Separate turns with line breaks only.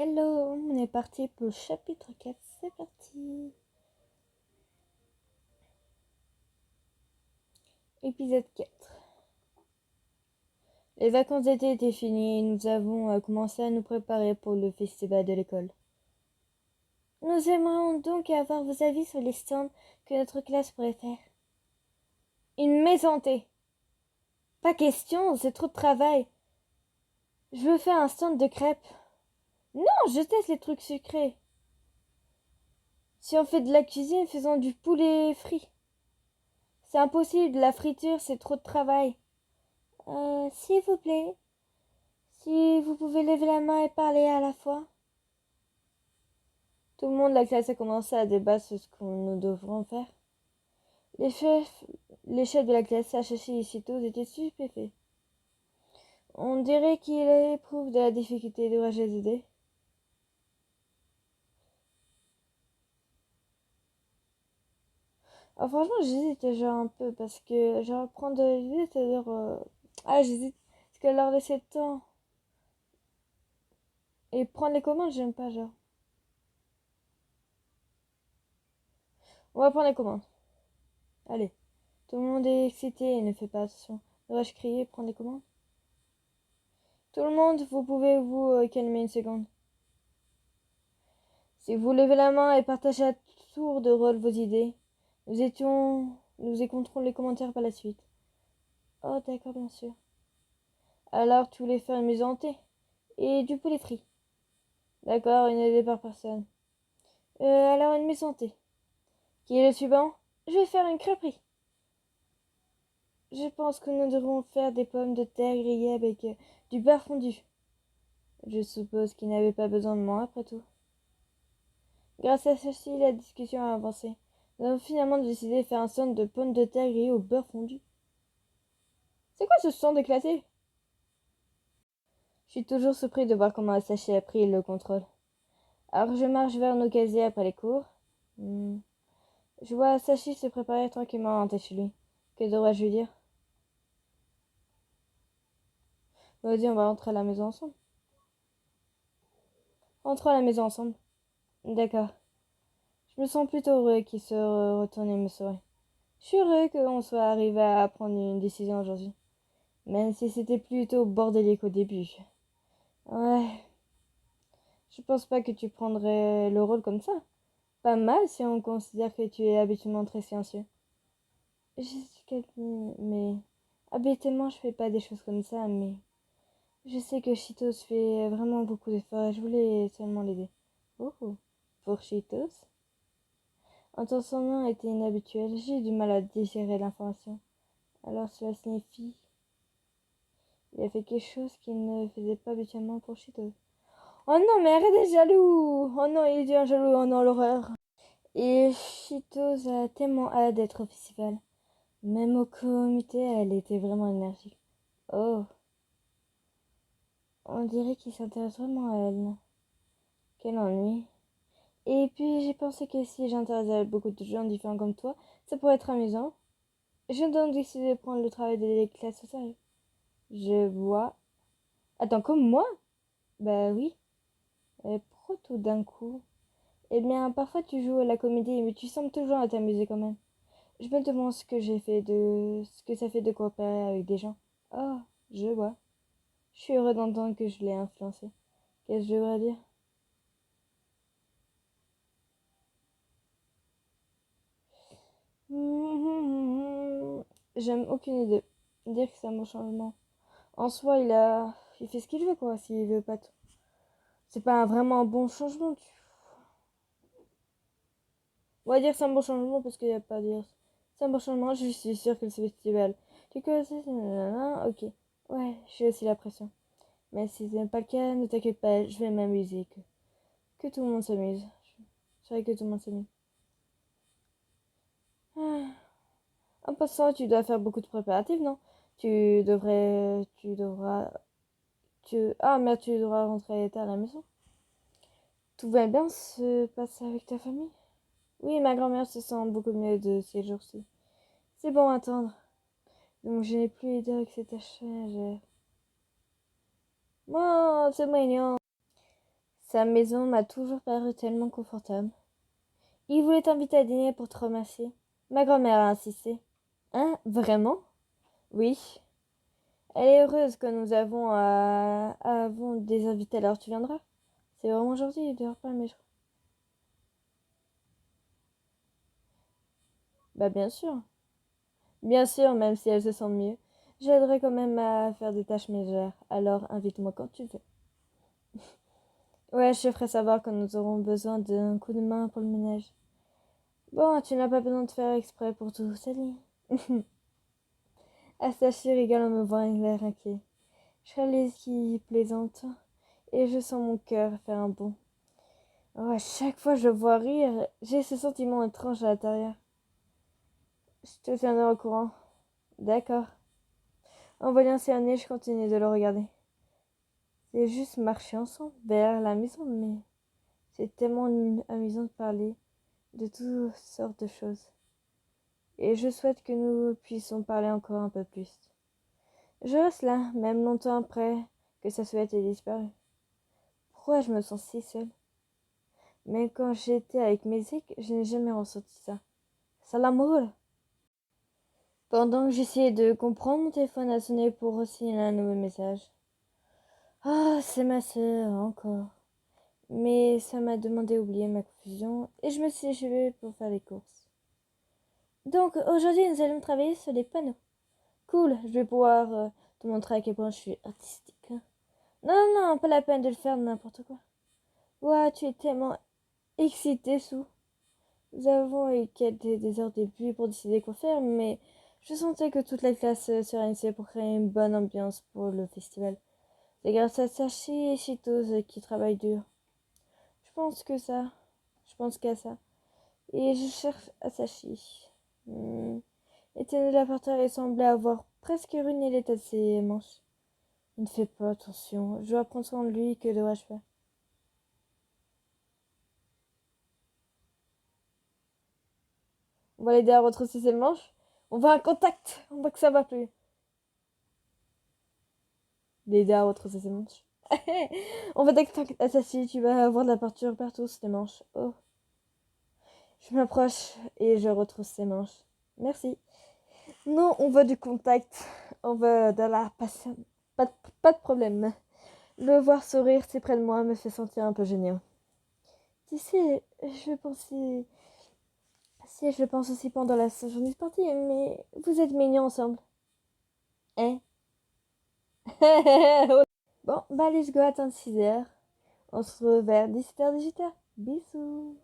Hello, on est parti pour le chapitre 4, c'est parti. Épisode 4. Les vacances d'été étaient finies et nous avons commencé à nous préparer pour le festival de l'école. Nous aimerions donc avoir vos avis sur les stands que notre classe pourrait faire. Une mésentée. Pas question, c'est trop de travail. Je veux faire un stand de crêpes. Non, je teste les trucs sucrés. Si on fait de la cuisine, faisons du poulet frit. C'est impossible, la friture, c'est trop de travail. S'il vous plaît, si vous pouvez lever la main et parler à la fois. Tout le monde de la classe a commencé à débattre sur ce que nous devrons faire. Les chefs, les chefs de la classe, Sachachi et Chito, étaient stupéfaits. On dirait qu'ils éprouvent de la difficulté de les idées. Ah, franchement, j'hésite genre un peu parce que genre prendre l'idée, c'est-à-dire j'hésite parce que leur laisser le temps et prendre les commandes, j'aime pas genre. On va prendre les commandes. Allez. Tout le monde est excité et ne fait pas attention. Devrais-je crier, prendre les commandes? Tout le monde, vous pouvez vous calmer une seconde. Si vous levez la main et partagez à tour de rôle vos idées, nous écouterons les commentaires par la suite. Oh, d'accord, bien sûr. Alors, tu voulais faire une mésentée et du poulet frit. D'accord, une idée par personne. Alors une mésentée. Qui est le suivant? Je vais faire une crêperie. Je pense que nous devrons faire des pommes de terre grillées avec du beurre fondu. Je suppose qu'il n'avait pas besoin de moi, après tout. Grâce à ceci, la discussion a avancé. Nous avons finalement décidé de faire un stand de pommes de terre grillées au beurre fondu. C'est quoi ce stand déclassé? Je suis toujours surpris de voir comment Sachi a pris le contrôle. Alors je marche vers nos casiers après les cours. Je vois Sachi se préparer tranquillement à entrer chez lui. Que devrais-je lui dire? Vas-y, on va rentrer à la maison ensemble. Rentrons à la maison ensemble. D'accord. Je me sens plutôt heureux qu'il se retourne et me sourie. Je suis heureux qu'on soit arrivé à prendre une décision aujourd'hui. Même si c'était plutôt bordélique au début. Ouais. Je pense pas que tu prendrais le rôle comme ça. Pas mal si on considère que tu es habituellement très silencieux. Je suis quelqu'un, mais habituellement je fais pas des choses comme ça, mais je sais que Cheetos fait vraiment beaucoup d'efforts et je voulais seulement l'aider. Oh, pour Cheetos? Entendre son nom était inhabituel, j'ai eu du mal à digérer l'information. Alors cela signifie... Il a fait quelque chose qu'il ne faisait pas habituellement pour Cheetos. Oh non, mais arrête d'être jaloux! Oh non, il devient jaloux, oh non, l'horreur! Et Cheetos a tellement hâte d'être au festival. Même au comité, elle était vraiment énergique. Oh, on dirait qu'il s'intéresse vraiment à elle. Quel ennui. Et puis j'ai pensé que si j'intéressais beaucoup de gens différents comme toi, ça pourrait être amusant. J'ai donc décidé de prendre le travail des classes au sérieux. Je vois. Attends, comme moi? Bah oui. Pourquoi tout d'un coup? Eh bien, parfois tu joues à la comédie, mais tu sembles toujours à t'amuser quand même. Je me demande ce que ça fait de coopérer avec des gens. Oh, je vois. Je suis heureux d'entendre que je l'ai influencé. Qu'est-ce que je devrais dire? J'aime aucune idée. Dire que c'est un bon changement. En soi, il fait ce qu'il veut, quoi, s'il veut pas tout. C'est pas vraiment un bon changement. On va dire que c'est un bon changement parce qu'il n'y a pas à dire. C'est un bon changement, je suis sûre que le festival. Tu connais ça? Ok. Ouais, je suis aussi la pression. Mais si ce n'est pas le cas, ne t'inquiète pas, je vais m'amuser. Que tout le monde s'amuse. Je veux que tout le monde s'amuse. Ah. En passant, tu dois faire beaucoup de préparatifs, non? Tu devras, ah merde, tu devras rentrer tard à la maison. Tout va bien se passer avec ta famille? Oui, ma grand-mère se sent beaucoup mieux de ces jours-ci. C'est bon à attendre. Donc je n'ai plus aidé avec cette chaise. Oh, c'est mignon. Sa maison m'a toujours paru tellement confortable. Il voulait t'inviter à dîner pour te remercier. Ma grand-mère a insisté. Hein, vraiment? Oui. Elle est heureuse que nous avons des invités, alors tu viendras? C'est vraiment aujourd'hui, le repas, mais je... Bah bien sûr. Bien sûr, même si elle se sent mieux. J'aiderai quand même à faire des tâches ménagères, alors invite-moi quand tu veux. Ouais, je te ferai savoir quand nous aurons besoin d'un coup de main pour le ménage. Bon, tu n'as pas besoin de faire exprès pour tout, salut. Astachi rigole en me voyant l'air inquiet. Je réalise qu'il plaisante, et je sens mon cœur faire un bond. Oh, à chaque fois que je le vois rire, j'ai ce sentiment étrange à l'intérieur. Je te tiendrai au courant. D'accord. En voyant ses nez, je continue de le regarder. C'est juste marcher ensemble vers la maison, mais c'est tellement amusant de parler de toutes sortes de choses. Et je souhaite que nous puissions parler encore un peu plus. Je reste là, même longtemps après que sa souhaite ait disparu. Pourquoi je me sens si seule? Mais quand j'étais avec Mézic, je n'ai jamais ressenti ça. Ça l'amour. Pendant que j'essayais de comprendre, mon téléphone a sonné pour signaler un nouveau message. Ah, c'est ma sœur, encore. Mais ça m'a demandé d'oublier ma confusion et je me suis échevée pour faire les courses. Donc, aujourd'hui, nous allons travailler sur les panneaux. Cool, je vais pouvoir te montrer à quel point je suis artistique. Hein. Non, non, non, pas la peine de le faire n'importe quoi. Ouah, tu es tellement excitée, Sou. Nous avons eu des heures de début pour décider quoi faire, mais je sentais que toute la classe se réunissait pour créer une bonne ambiance pour le festival. C'est grâce à Sachi et Chitos qui travaillent dur. Je pense que ça. Je pense qu'à ça. Et je cherche Asashi. Étienne Laporteur et semblait avoir presque ruiné l'état de ses manches. Il ne fait pas attention. Je dois prendre soin de lui. Que devrais-je faire? On va l'aider à retrousser ses manches. On va à un contact. On voit que ça va plus. L'aider à retrousser ses manches. On va d'attaque Asashi. Tu vas avoir de la peinture partout sur tes manches. Oh. Je m'approche et je retrousse ses manches. Merci. Non, on veut du contact. On veut de la passion. Pas de, pas de problème. Le voir sourire si près de moi me fait sentir un peu gênée. Tu sais, je pense aussi pendant la journée sportive, mais vous êtes mignons ensemble. Hein? Bon, bah let's go attendre 6 heures. On se retrouve vers 17h, 18h. Bisous.